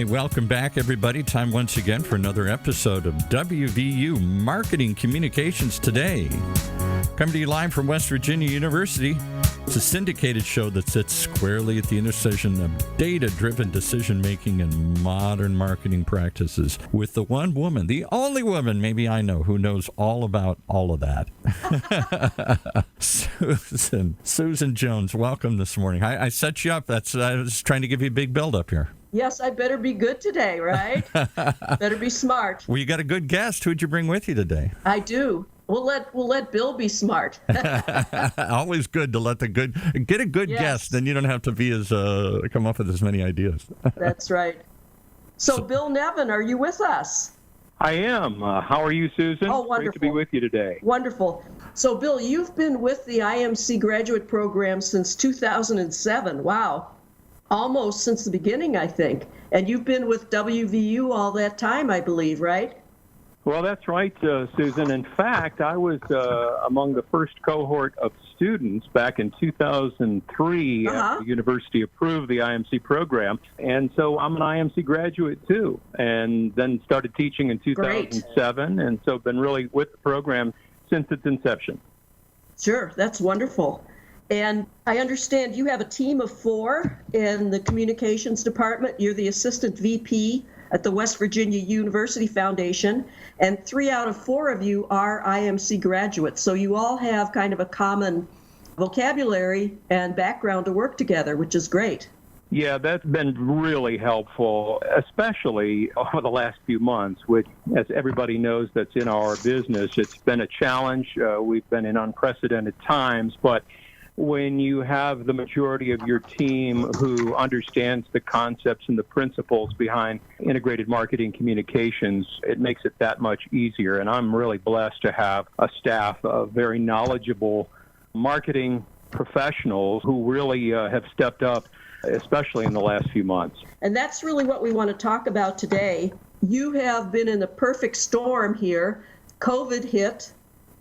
welcome back, everybody. Time once again for another episode of WVU Marketing Communications Today. Coming to you live from West Virginia University. It's a syndicated show that sits squarely at the intersection of data-driven decision-making and modern marketing practices with the one woman, the only woman maybe I know, who knows all about all of that. Susan Jones, welcome this morning. I set you up. I was trying to give you a big build-up here. Yes, I better be good today, right? Better be smart. Well, you got a good guest. Who'd you bring with you today? I do. We'll let Bill be smart. Always good to get a good guest, then you don't have to be come up with as many ideas. That's right. So Bill Nevin, are you with us? I am. How are you, Susan? Oh, wonderful. Great to be with you today. Wonderful. So Bill, you've been with the IMC graduate program since 2007. Wow. Almost since the beginning, I think. And you've been with WVU all that time, I believe, right? Well, that's right, Susan. In fact, I was among the first cohort of students back in 2003 after the university approved the IMC program. And so I'm an IMC graduate, too, and then started teaching in 2007. Great. And so been really with the program since its inception. Sure, that's wonderful. And I understand you have a team of 4 in the communications department. You're the assistant VP at the West Virginia University Foundation, and 3 out of 4 of you are IMC graduates. So you all have kind of a common vocabulary and background to work together, which is great. Yeah, that's been really helpful, especially over the last few months, which, as everybody knows that's in our business, it's been a challenge. We've been in unprecedented times, but when you have the majority of your team who understands the concepts and the principles behind integrated marketing communications, it makes it that much easier. And I'm really blessed to have a staff of very knowledgeable marketing professionals who really have stepped up, especially in the last few months. And that's really what we want to talk about today. You have been in the perfect storm here. COVID hit,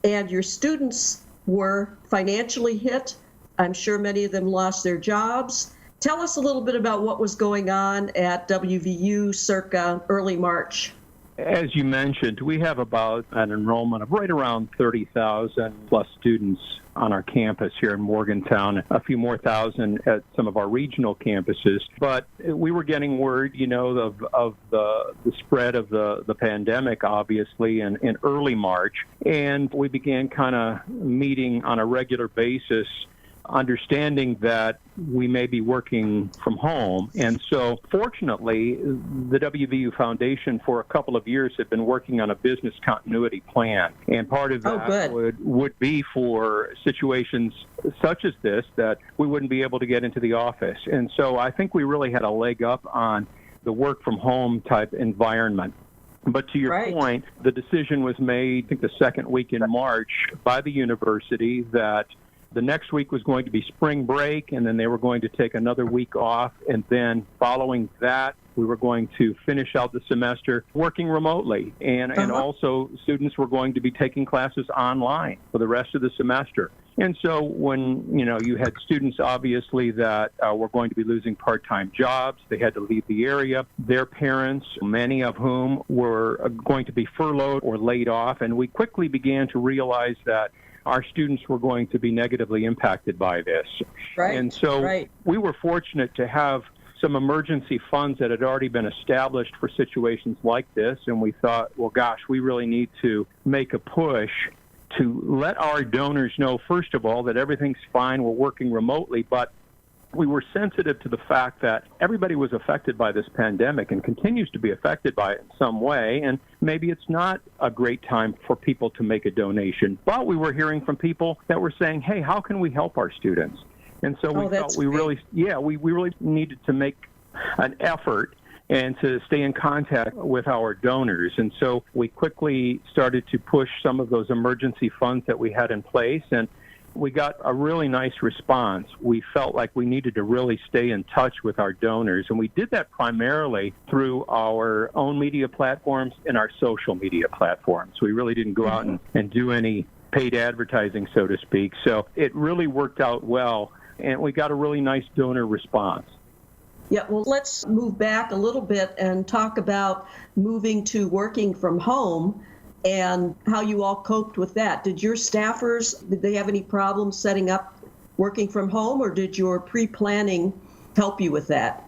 and your students were financially hit. I'm sure many of them lost their jobs. Tell us a little bit about what was going on at WVU circa early March. As you mentioned, we have about an enrollment of right around 30,000 plus students on our campus here in Morgantown, a few more thousand at some of our regional campuses. But we were getting word, of the spread of the pandemic, obviously, in early March. And we began kind of meeting on a regular basis, understanding that we may be working from home. And so, fortunately, the WVU Foundation for a couple of years had been working on a business continuity plan. And part of that would be for situations such as this, that we wouldn't be able to get into the office. And so I think we really had a leg up on the work from home type environment. But to your point, the decision was made, I think the second week in March, by the university that the next week was going to be spring break, and then they were going to take another week off. And then following that, we were going to finish out the semester working remotely. And also students were going to be taking classes online for the rest of the semester. And so when, you had students, obviously, that were going to be losing part-time jobs, they had to leave the area, their parents, many of whom were going to be furloughed or laid off. And we quickly began to realize that our students were going to be negatively impacted by this. And so we were fortunate to have some emergency funds that had already been established for situations like this. And we thought, well, gosh, we really need to make a push to let our donors know, first of all, that everything's fine, we're working remotely, but we were sensitive to the fact that everybody was affected by this pandemic and continues to be affected by it in some way, and maybe it's not a great time for people to make a donation. But we were hearing from people that were saying, hey, how can we help our students? And so we felt we really needed to make an effort and to stay in contact with our donors. And so we quickly started to push some of those emergency funds that we had in place, and we got a really nice response. We felt like we needed to really stay in touch with our donors, and we did that primarily through our own media platforms and our social media platforms. We really didn't go out and do any paid advertising, so to speak. So it really worked out well, and we got a really nice donor response. Yeah, well, let's move back a little bit and talk about moving to working from home and how you all coped with that. Did your staffers, did they have any problems setting up working from home, or did your pre-planning help you with that?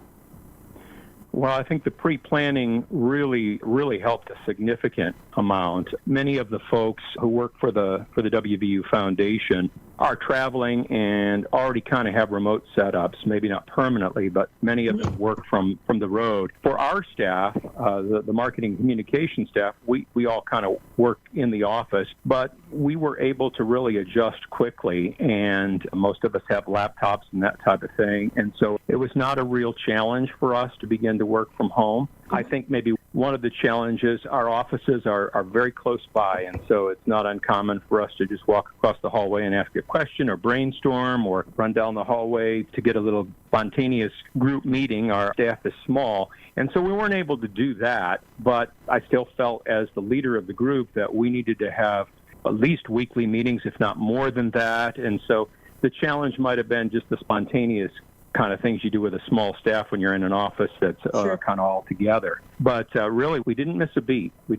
Well, I think the pre-planning really helped a significant amount. Many of the folks who work for the WVU Foundation are traveling and already kind of have remote setups, maybe not permanently, but many of them work from the road. For our staff, the marketing communication staff, we all kind of work in the office, but we were able to really adjust quickly, and most of us have laptops and that type of thing, and so it was not a real challenge for us to begin to work from home. I think maybe one of the challenges, our offices are very close by, and so it's not uncommon for us to just walk across the hallway and ask a question or brainstorm or run down the hallway to get a little spontaneous group meeting. Our staff is small, and so we weren't able to do that, but I still felt as the leader of the group that we needed to have at least weekly meetings, if not more than that, and so the challenge might have been just the spontaneous kind of things you do with a small staff when you're in an office that's kind of all together. But really, we didn't miss a beat. We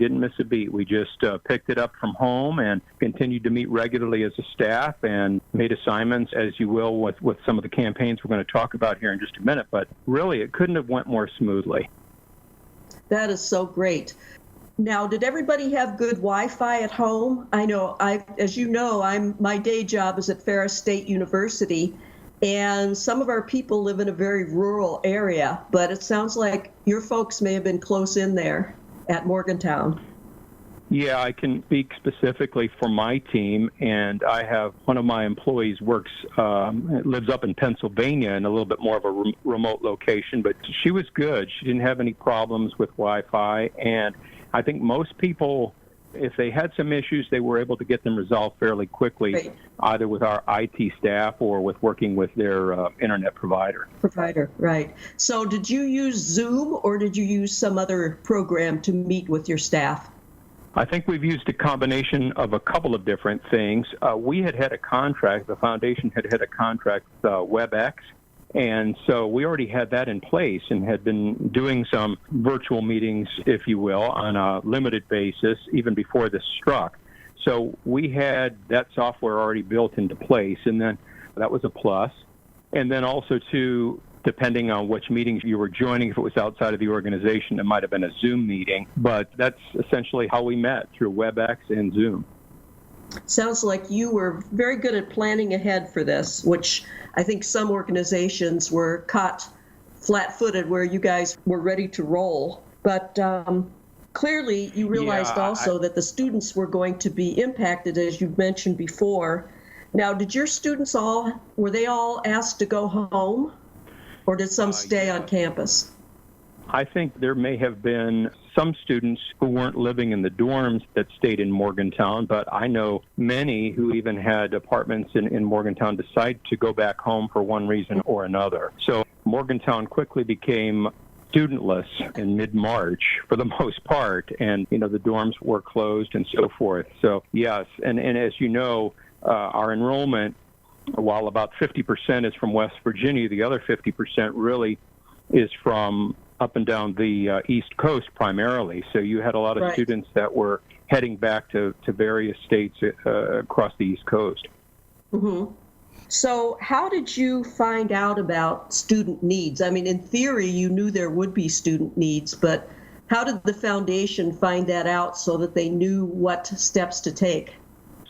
just picked it up from home and continued to meet regularly as a staff and made assignments, as you will, with some of the campaigns we're going to talk about here in just a minute. But really, it couldn't have went more smoothly. That is so great. Now, did everybody have good Wi-Fi at home? I know, as you know, my day job is at Ferris State University, and some of our people live in a very rural area, but it sounds like your folks may have been close in there at Morgantown. Yeah, I can speak specifically for my team, and I have one of my employees lives up in Pennsylvania in a little bit more of a remote location, but she was good. She didn't have any problems with Wi-Fi, and I think most people, if they had some issues, they were able to get them resolved fairly quickly, right, either with our IT staff or with working with their internet provider. Right. So did you use Zoom or did you use some other program to meet with your staff? I think we've used a combination of a couple of different things. We had a contract, the foundation had a contract with WebEx, and so we already had that in place and had been doing some virtual meetings, if you will, on a limited basis even before this struck. So we had that software already built into place, and then that was a plus. And then also, too, depending on which meetings you were joining, if it was outside of the organization, it might have been a Zoom meeting. But that's essentially how we met, through WebEx and Zoom. Sounds like you were very good at planning ahead for this, which I think some organizations were caught flat-footed where you guys were ready to roll. But clearly you realized that the students were going to be impacted, as you mentioned before. Now, did your students were they all asked to go home, or did some stay on campus? I think there may have been some students who weren't living in the dorms that stayed in Morgantown, but I know many who even had apartments in Morgantown decide to go back home for one reason or another. So Morgantown quickly became studentless in mid-March for the most part, and the dorms were closed and so forth. So yes, and as you know, our enrollment, while about 50% is from West Virginia, the other 50% really is from up and down the East Coast primarily. So you had a lot of students that were heading back to various states across the East Coast. Mm-hmm. So how did you find out about student needs? I mean, in theory, you knew there would be student needs, but how did the foundation find that out so that they knew what steps to take?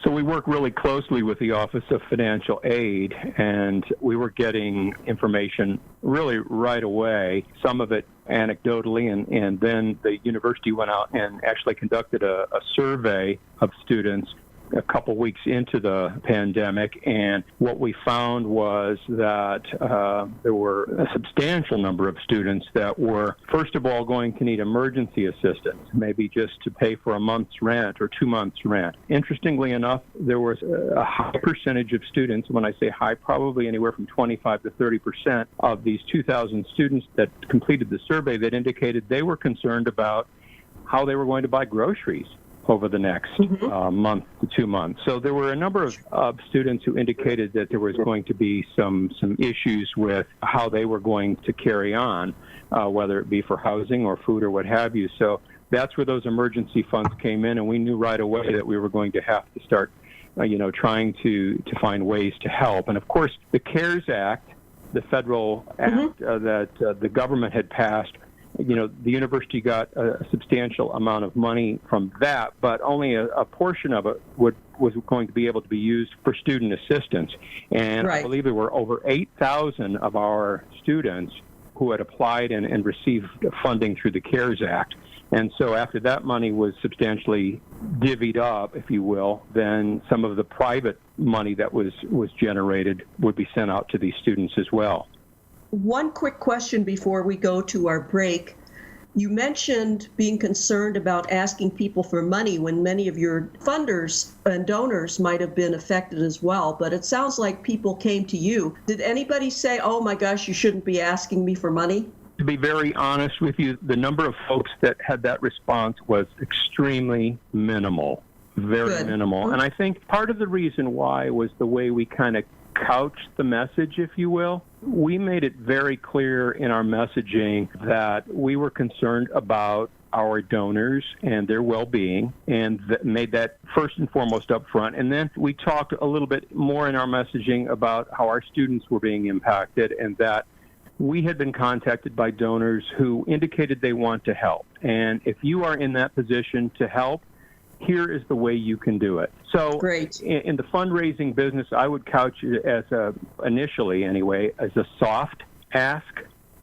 So we work really closely with the Office of Financial Aid, and we were getting information really right away, some of it anecdotally, and then the university went out and actually conducted a survey of students a couple weeks into the pandemic, and what we found was that there were a substantial number of students that were, first of all, going to need emergency assistance, maybe just to pay for a month's rent or 2 months' rent. Interestingly enough, there was a high percentage of students, when I say high, probably anywhere from 25 to 30% of these 2,000 students that completed the survey that indicated they were concerned about how they were going to buy groceries over the next month to 2 months. So there were a number of students who indicated that there was going to be some issues with how they were going to carry on, whether it be for housing or food or what have you. So that's where those emergency funds came in, and we knew right away that we were going to have to start trying to find ways to help. And of course, the CARES Act, the federal act that the government had passed, the university got a substantial amount of money from that, but only a portion of it was going to be able to be used for student assistance. And right. I believe there were over 8,000 of our students who had applied and received funding through the CARES Act. And so after that money was substantially divvied up, if you will, then some of the private money that was generated would be sent out to these students as well. One quick question before we go to our break. You mentioned being concerned about asking people for money when many of your funders and donors might have been affected as well, but it sounds like people came to you. Did anybody say, oh my gosh, you shouldn't be asking me for money? To be very honest with you, the number of folks that had that response was extremely minimal, very minimal. And I think part of the reason why was the way we kind of couched the message, if you will. We made it very clear in our messaging that we were concerned about our donors and their well-being, and made that first and foremost up front. And then we talked a little bit more in our messaging about how our students were being impacted, and that we had been contacted by donors who indicated they want to help. And if you are in that position to help, here is the way you can do it. So great. In the fundraising business, I would couch it as initially anyway, as a soft ask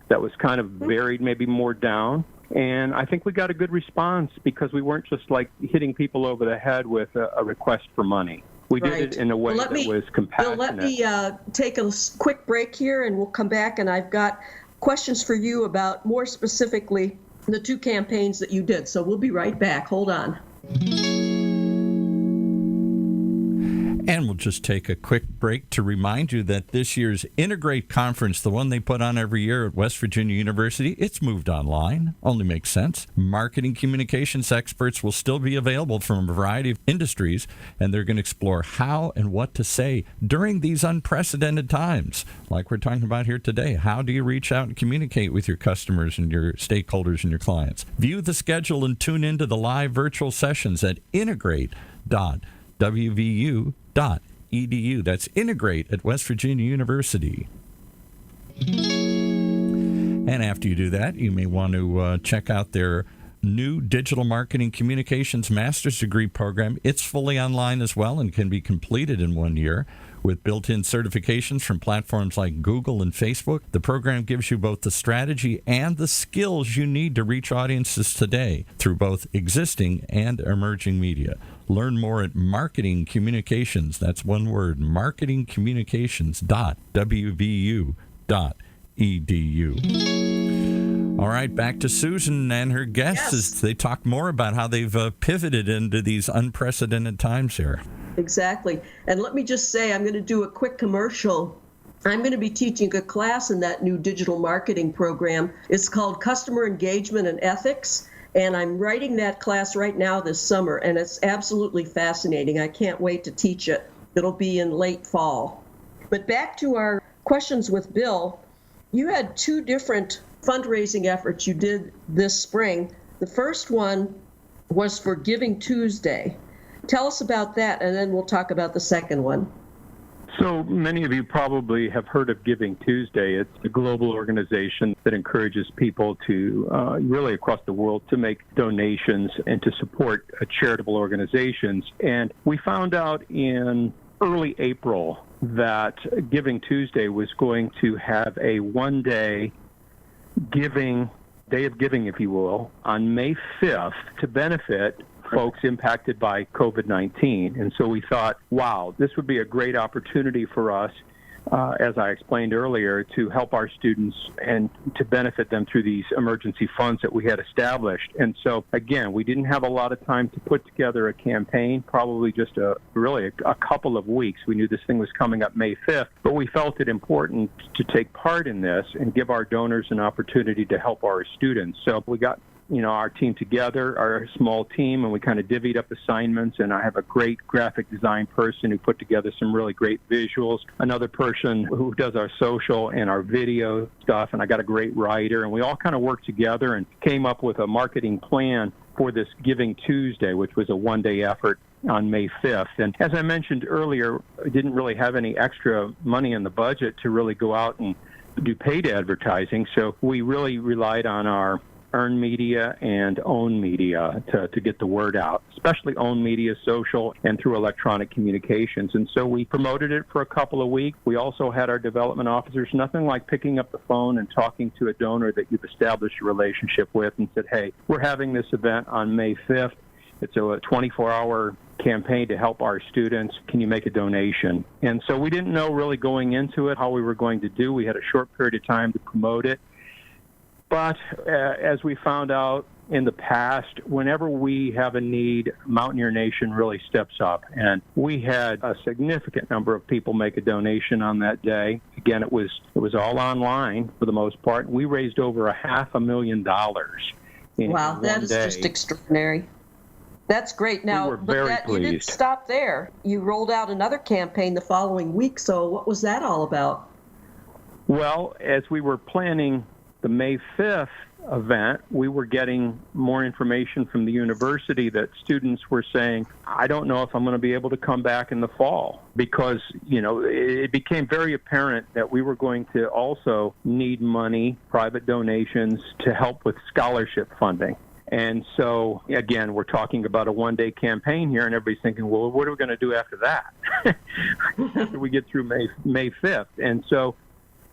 that was kind of buried maybe more down. And I think we got a good response because we weren't just like hitting people over the head with a request for money. We did it in a way that was compassionate. Bill, let me take a quick break here, and we'll come back, and I've got questions for you about, more specifically, the two campaigns that you did. So we'll be right back. Hold on. And we'll just take a quick break to remind you that this year's Integrate Conference, the one they put on every year at West Virginia University, it's moved online. Only makes sense. Marketing communications experts will still be available from a variety of industries, and they're going to explore how and what to say during these unprecedented times, like we're talking about here today. How do you reach out and communicate with your customers and your stakeholders and your clients? View the schedule and tune into the live virtual sessions at integrate.wvu.edu. That's Integrate at West Virginia University. And after you do that, you may want to check out their new Digital Marketing Communications Master's Degree program. It's fully online as well and can be completed in 1 year. With built-in certifications from platforms like Google and Facebook, the program gives you both the strategy and the skills you need to reach audiences today through both existing and emerging media. Learn more at Marketing Communications. That's one word, marketingcommunications.wvu.edu. All right, back to Susan and her guests as they talk more about how they've pivoted into these unprecedented times here. Exactly. And let me just say, I'm going to do a quick commercial. I'm going to be teaching a class in that new digital marketing program. It's called Customer Engagement and Ethics. And I'm writing that class right now this summer, and it's absolutely fascinating. I can't wait to teach it. It'll be in late fall. But back to our questions with Bill. You had two different fundraising efforts you did this spring. The first one was for Giving Tuesday. Tell us about that, and then we'll talk about the second one. So many of you probably have heard of Giving Tuesday. It's a global organization that encourages people to, really across the world, to make donations and to support charitable organizations. And we found out in early April that Giving Tuesday was going to have a one-day giving, day of giving, if you will, on May 5th to benefit folks impacted by COVID-19. And so we thought, wow, this would be a great opportunity for us, as I explained earlier, to help our students and to benefit them through these emergency funds that we had established. And so, again, we didn't have a lot of time to put together a campaign, probably just a couple of weeks. We knew this thing was coming up May 5th, but we felt it important to take part in this and give our donors an opportunity to help our students. So we got our team together, our small team, and we kind of divvied up assignments. And I have a great graphic design person who put together some really great visuals, another person who does our social and our video stuff, and I got a great writer. And we all kind of worked together and came up with a marketing plan for this Giving Tuesday, which was a one-day effort on May 5th. And as I mentioned earlier, I didn't really have any extra money in the budget to really go out and do paid advertising, so we really relied on our earned media and owned media to get the word out, especially owned media, social, and through electronic communications. And so we promoted it for a couple of weeks. We also had our development officers, nothing like picking up the phone and talking to a donor that you've established a relationship with and said, hey, we're having this event on May 5th. It's a 24-hour campaign to help our students. Can you make a donation? And so we didn't know really going into it how we were going to do. We had a short period of time to promote it. But as we found out in the past, whenever we have a need, Mountaineer Nation really steps up. And we had a significant number of people make a donation on that day. Again, it was all online for the most part. We raised over $500,000 in wow, that one is day. Just extraordinary. That's great. Now, we were very you didn't pleased. stop there. You rolled out another campaign the following week. So what was that all about? Well, as we were planning the May 5th event, we were getting more information from the university that students were saying, I don't know if I'm going to be able to come back in the fall, because, it became very apparent that we were going to also need money, private donations, to help with scholarship funding. And so, again, we're talking about a one-day campaign here, and everybody's thinking, well, what are we going to do after that? After we get through May 5th. And so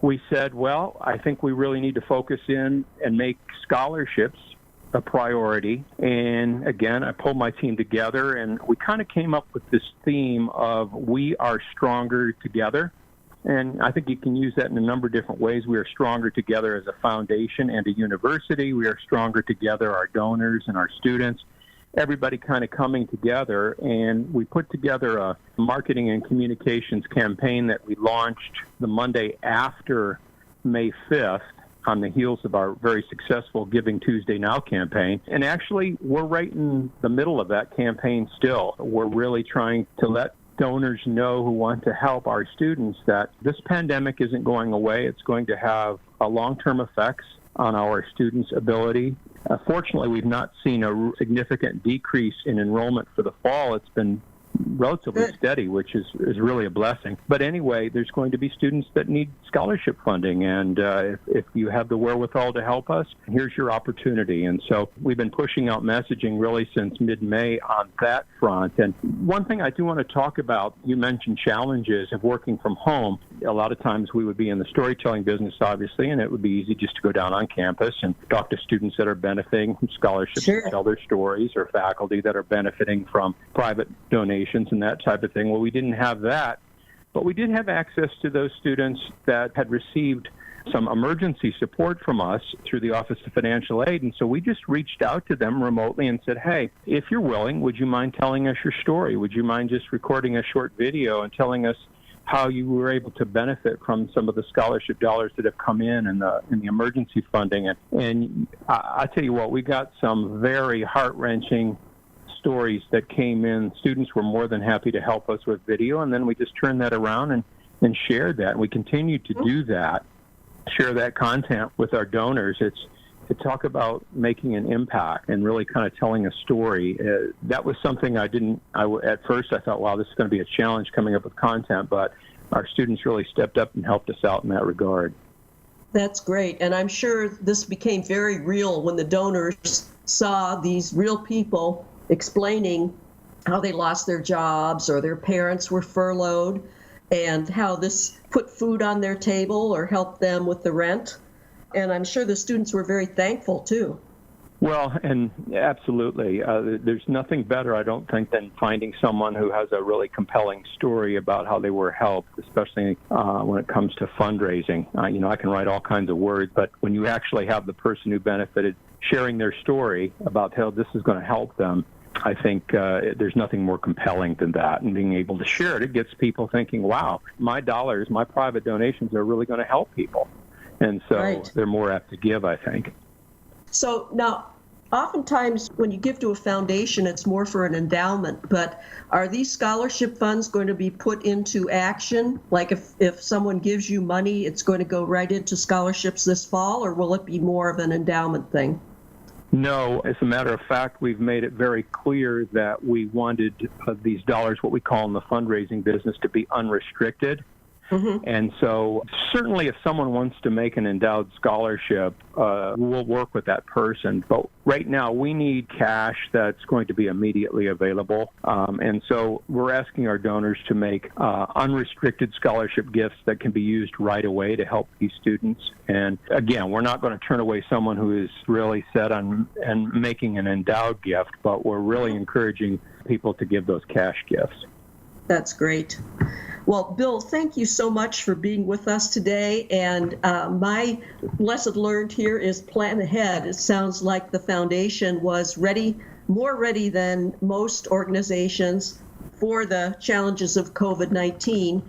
we said, well, I think we really need to focus in and make scholarships a priority. And again, I pulled my team together, and we kind of came up with this theme of we are stronger together. And I think you can use that in a number of different ways. We are stronger together as a foundation and a university. We are stronger together, our donors and our students, everybody kind of coming together. And we put together a marketing and communications campaign that we launched the Monday after May 5th on the heels of our very successful Giving Tuesday Now campaign. And actually, we're right in the middle of that campaign still. We're really trying to let donors know who want to help our students that this pandemic isn't going away. It's going to have long-term effects on our students' ability. Fortunately, we've not seen a significant decrease in enrollment for the fall. It's been relatively steady, which is really a blessing. But anyway, there's going to be students that need scholarship funding, and if you have the wherewithal to help us, here's your opportunity. And so we've been pushing out messaging really since mid-May on that front. And one thing I do want to talk about, you mentioned challenges of working from home. A lot of times we would be in the storytelling business, obviously, and it would be easy just to go down on campus and talk to students that are benefiting from scholarships and tell their stories, or faculty that are benefiting from private donations and that type of thing. Well, we didn't have that, but we did have access to those students that had received some emergency support from us through the Office of Financial Aid. And so we just reached out to them remotely and said, hey, if you're willing, would you mind telling us your story? Would you mind just recording a short video and telling us how you were able to benefit from some of the scholarship dollars that have come in the emergency funding? And I tell you what, we got some very heart-wrenching stories that came in. Students were more than happy to help us with video, and then we just turned that around and shared that. And we continue to do that, share that content with our donors. It's to talk about making an impact and really kind of telling a story. That was something at first I thought, wow, this is going to be a challenge coming up with content, but our students really stepped up and helped us out in that regard. That's great. And I'm sure this became very real when the donors saw these real people explaining how they lost their jobs or their parents were furloughed, and how this put food on their table or helped them with the rent. And I'm sure the students were very thankful, too. Well, and absolutely. There's nothing better, I don't think, than finding someone who has a really compelling story about how they were helped, especially when it comes to fundraising. I can write all kinds of words, but when you actually have the person who benefited sharing their story about how this is going to help them, I think there's nothing more compelling than that. And being able to share it gets people thinking, wow, my dollars, my private donations are really going to help people. And so they're more apt to give, I think. So now, oftentimes when you give to a foundation, it's more for an endowment, but are these scholarship funds going to be put into action? Like if someone gives you money, it's going to go right into scholarships this fall, or will it be more of an endowment thing? No, as a matter of fact, we've made it very clear that we wanted these dollars, what we call in the fundraising business, to be unrestricted. Mm-hmm. And so certainly if someone wants to make an endowed scholarship, we'll work with that person. But right now we need cash that's going to be immediately available. And so we're asking our donors to make unrestricted scholarship gifts that can be used right away to help these students. And again, we're not going to turn away someone who is really set on and making an endowed gift, but we're really encouraging people to give those cash gifts. That's great. Well, Bill, thank you so much for being with us today. And my lesson learned here is plan ahead. It sounds like the foundation was ready, more ready than most organizations for the challenges of COVID-19.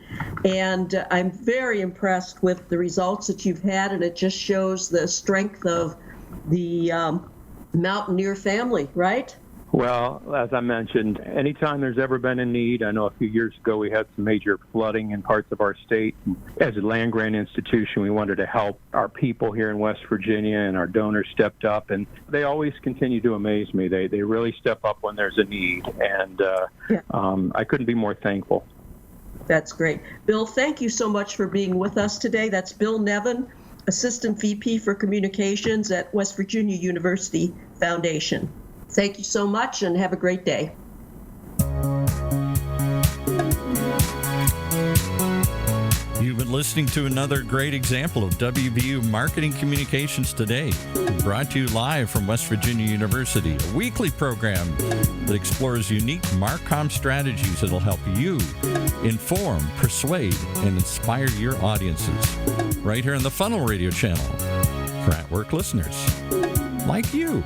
And I'm very impressed with the results that you've had, and it just shows the strength of the Mountaineer family, right? Well, as I mentioned, anytime there's ever been a need, I know a few years ago we had some major flooding in parts of our state. As a land-grant institution, we wanted to help our people here in West Virginia, and our donors stepped up, and they always continue to amaze me. They really step up when there's a need, and I couldn't be more thankful. That's great. Bill, thank you so much for being with us today. That's Bill Nevin, Assistant VP for Communications at West Virginia University Foundation. Thank you so much, and have a great day. You've been listening to another great example of WVU Marketing Communications Today, brought to you live from West Virginia University, a weekly program that explores unique MarComm strategies that will help you inform, persuade, and inspire your audiences. Right here on the Funnel Radio channel for at-work listeners like you.